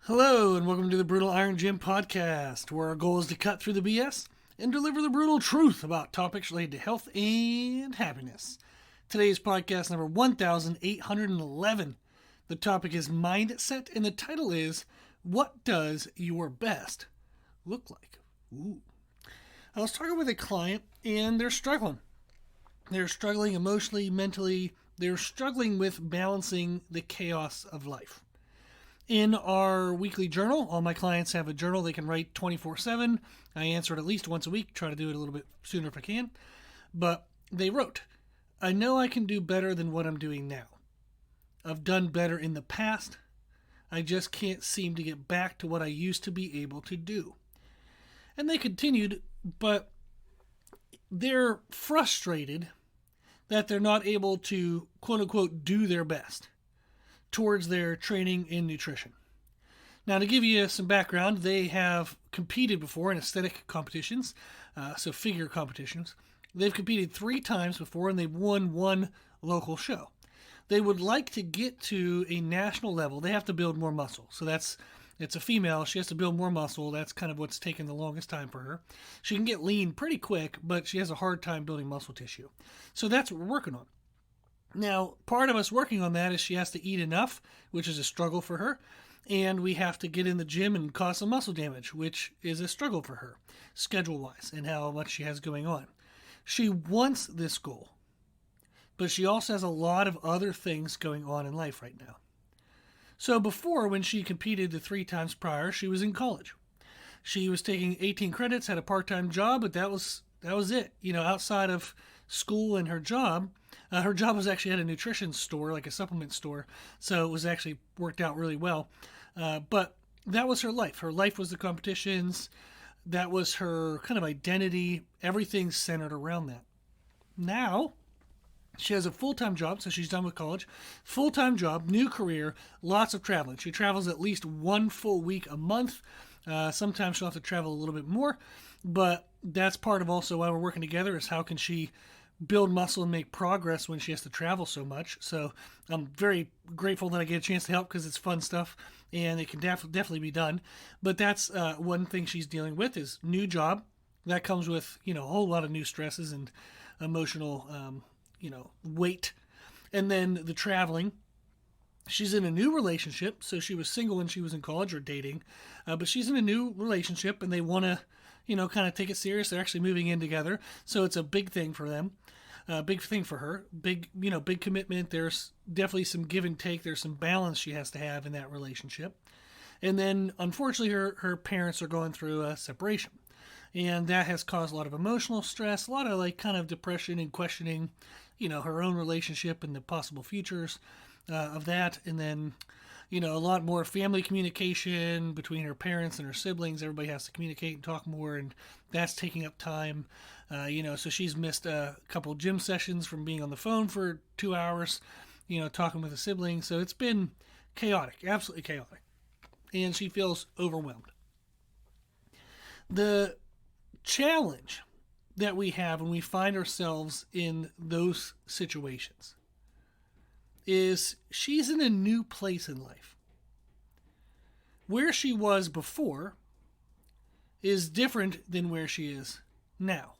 Hello, and welcome to the Brutal Iron Gym podcast, where our goal is to cut through the BS and deliver the brutal truth about topics related to health and happiness. Today's podcast number 1811. The topic is mindset, and the title is What Does Your Best Look Like? Ooh. I was talking with a client, and they're struggling. They're struggling emotionally, mentally. They're struggling with balancing the chaos of life. In our weekly journal, all my clients have a journal they can write 24/7. I answer it at least once a week, try to do it a little bit sooner if I can. But they wrote, I know I can do better than what I'm doing now. I've done better in the past. I just can't seem to get back to what I used to be able to do. And they continued, but they're frustrated that they're not able to, quote unquote, do their best towards their training in nutrition. Now, to give you some background, they have competed before in aesthetic competitions, so figure competitions. They've competed 3 times before, and they've won 1 local show. They would like to get to a national level. They have to build more muscle. So it's a female. She has to build more muscle. That's kind of what's taken the longest time for her. She can get lean pretty quick, but she has a hard time building muscle tissue. So that's what we're working on. Now, part of us working on that is she has to eat enough, which is a struggle for her, and we have to get in the gym and cause some muscle damage, which is a struggle for her, schedule-wise, and how much she has going on. She wants this goal, but she also has a lot of other things going on in life right now. So before, when she competed the 3 times prior, she was in college. She was taking 18 credits, had a part-time job, but that was it. Outside of school and her job was actually at a nutrition store, like a supplement store, so it was actually worked out really well. But that was her life. Her life was the competitions. That was her kind of identity. Everything centered around that. Now, she has a full-time job, so she's done with college. Full-time job, new career, lots of traveling. She travels at least 1 full week a month. Sometimes she'll have to travel a little bit more, but that's part of also why we're working together is how can she build muscle and make progress when she has to travel so much. So I'm very grateful that I get a chance to help because it's fun stuff and it can definitely be done. But that's one thing she's dealing with is new job. That comes with, a whole lot of new stresses and emotional, weight. And then the traveling. She's in a new relationship, so she was single when she was in college or dating, but she's in a new relationship and they want to, kind of take it serious. They're actually moving in together, so it's a big thing for them, big thing for her, big commitment. There's definitely some give and take. There's some balance she has to have in that relationship. And then, unfortunately, her parents are going through a separation, and that has caused a lot of emotional stress, a lot of kind of depression and questioning, her own relationship and the possible futures of that. And then, a lot more family communication between her parents and her siblings. Everybody has to communicate and talk more, and that's taking up time. So she's missed a couple gym sessions from being on the phone for 2 hours, talking with a sibling. So it's been chaotic, absolutely chaotic. And she feels overwhelmed. The challenge that we have when we find ourselves in those situations is she's in a new place in life. Where she was before is different than where she is now.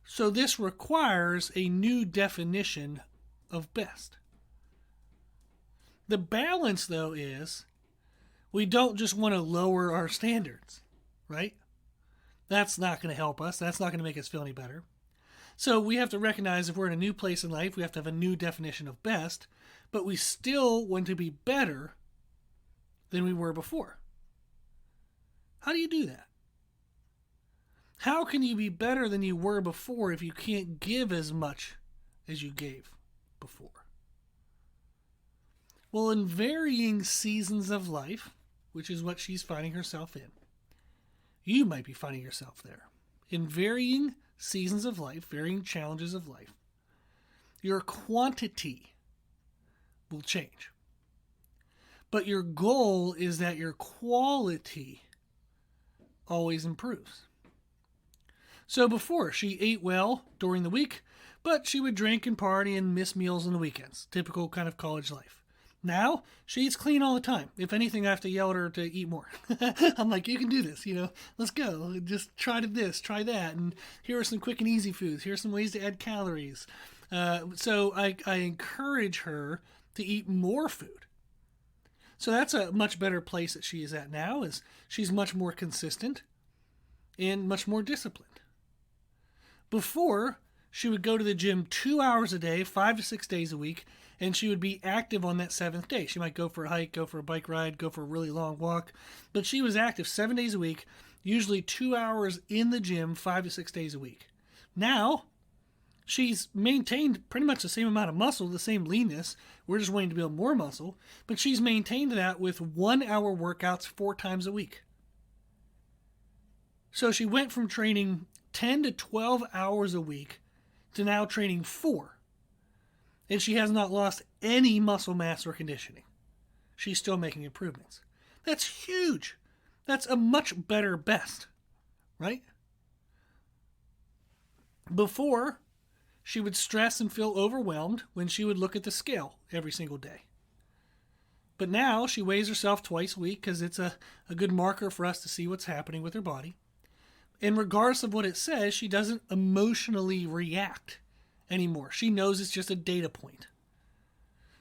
So this requires a new definition of best. The balance, though, is we don't just want to lower our standards, right? That's not going to help us. That's not going to make us feel any better. So we have to recognize if we're in a new place in life, we have to have a new definition of best, but we still want to be better than we were before. How do you do that? How can you be better than you were before if you can't give as much as you gave before? Well, in varying seasons of life, which is what she's finding herself in, you might be finding yourself there. In varying seasons of life, varying challenges of life, your quantity will change. But your goal is that your quality always improves. So before, she ate well during the week, but she would drink and party and miss meals on the weekends. Typical kind of college life. Now, she eats clean all the time. If anything, I have to yell at her to eat more. I'm like, you can do this, let's go. Just try this, try that. And here are some quick and easy foods. Here are some ways to add calories. So I encourage her to eat more food. So that's a much better place that she is at now, is she's much more consistent and much more disciplined. Before, she would go to the gym 2 hours a day, 5 to 6 days a week, and she would be active on that 7th day. She might go for a hike, go for a bike ride, go for a really long walk, but she was active 7 days a week, usually 2 hours in the gym, 5 to 6 days a week. Now, she's maintained pretty much the same amount of muscle, the same leanness. We're just waiting to build more muscle, but she's maintained that with 1 hour workouts 4 times a week. So she went from training 10 to 12 hours a week to now training 4. And she has not lost any muscle mass or conditioning. She's still making improvements. That's huge. That's a much better best, right? Before, she would stress and feel overwhelmed when she would look at the scale every single day. But now she weighs herself twice a week because it's a good marker for us to see what's happening with her body. And regardless of what it says, she doesn't emotionally react anymore. She knows it's just a data point.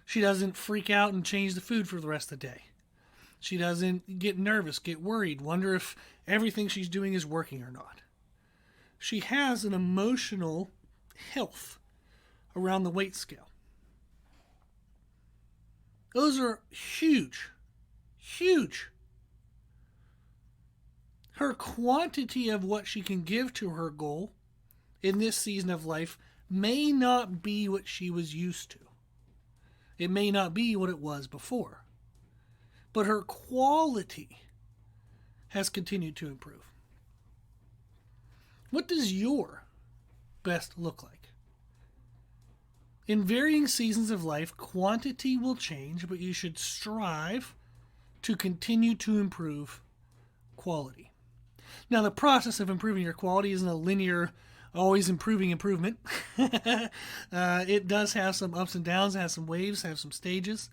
She doesn't freak out and change the food for the rest of the day. She doesn't get nervous, get worried, wonder if everything she's doing is working or not. She has an emotional health around the weight scale. Those are huge, huge. Her quantity of what she can give to her goal in this season of life may not be what she was used to. It may not be what it was before. But her quality has continued to improve. What does your best look like? In varying seasons of life, quantity will change, but you should strive to continue to improve quality. Now, the process of improving your quality isn't a linear, always improving improvement. It does have some ups and downs, has some waves, has some stages.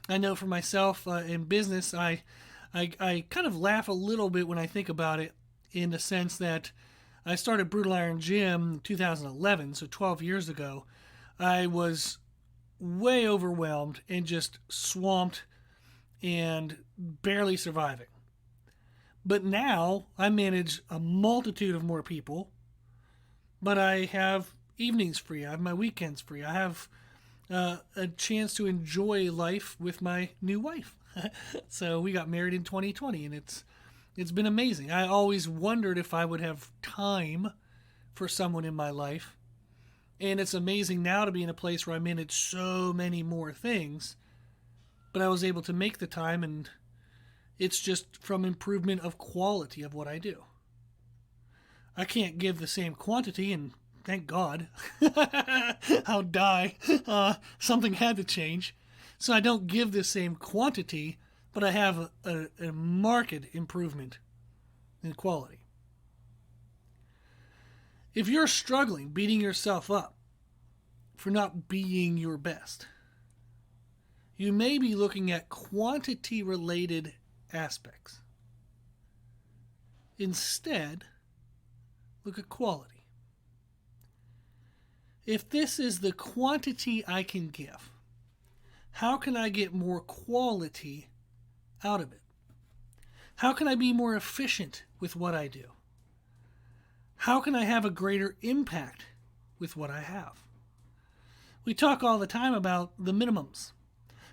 I know for myself in business, I kind of laugh a little bit when I think about it, in the sense that I started Brutal Iron Gym in 2011, so 12 years ago. I was way overwhelmed and just swamped and barely surviving. But now I manage a multitude of more people, but I have evenings free. I have my weekends free. I have a chance to enjoy life with my new wife. So we got married in 2020, and it's been amazing. I always wondered if I would have time for someone in my life. And it's amazing now to be in a place where I manage so many more things, but I was able to make the time, and it's just from improvement of quality of what I do. I can't give the same quantity, and thank God. I'll die. Something had to change. So I don't give the same quantity, but I have a marked improvement in quality. If you're struggling, beating yourself up for not being your best, you may be looking at quantity-related aspects. Instead, look at quality. If this is the quantity I can give, how can I get more quality out of it? How can I be more efficient with what I do? How can I have a greater impact with what I have? We talk all the time about the minimums.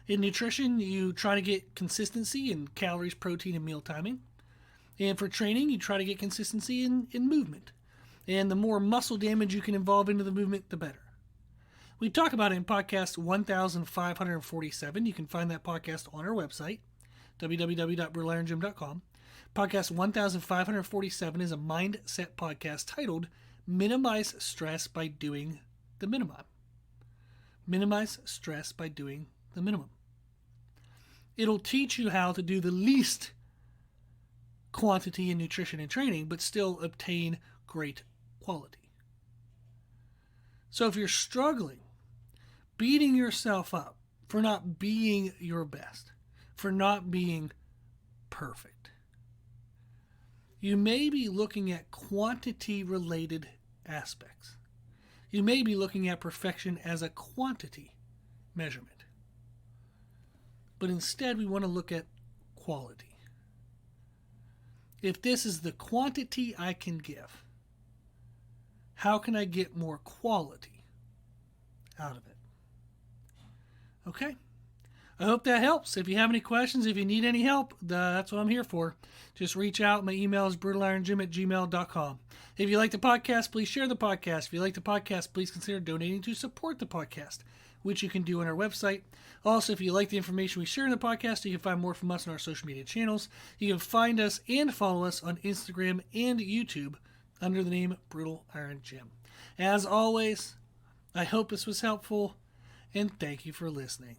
In nutrition, you try to get consistency in calories, protein, and meal timing. And for training, you try to get consistency in movement. And the more muscle damage you can involve into the movement, the better. We talk about it in podcast 1547. You can find that podcast on our website, www.brutalirongym.com. Podcast 1547 is a mindset podcast titled Minimize Stress by Doing the Minimum. Minimize stress by doing the minimum. It'll teach you how to do the least quantity in nutrition and training, but still obtain great quality. So if you're struggling, beating yourself up for not being your best, for not being perfect. You may be looking at quantity-related aspects. You may be looking at perfection as a quantity measurement. But instead, we want to look at quality. If this is the quantity I can give, how can I get more quality out of it? Okay? I hope that helps. If you have any questions, if you need any help, that's what I'm here for. Just reach out. My email is brutalironjim@gmail.com. If you like the podcast, please share the podcast. If you like the podcast, please consider donating to support the podcast, which you can do on our website. Also, if you like the information we share in the podcast, you can find more from us on our social media channels. You can find us and follow us on Instagram and YouTube under the name Brutal Iron Jim. As always, I hope this was helpful, and thank you for listening.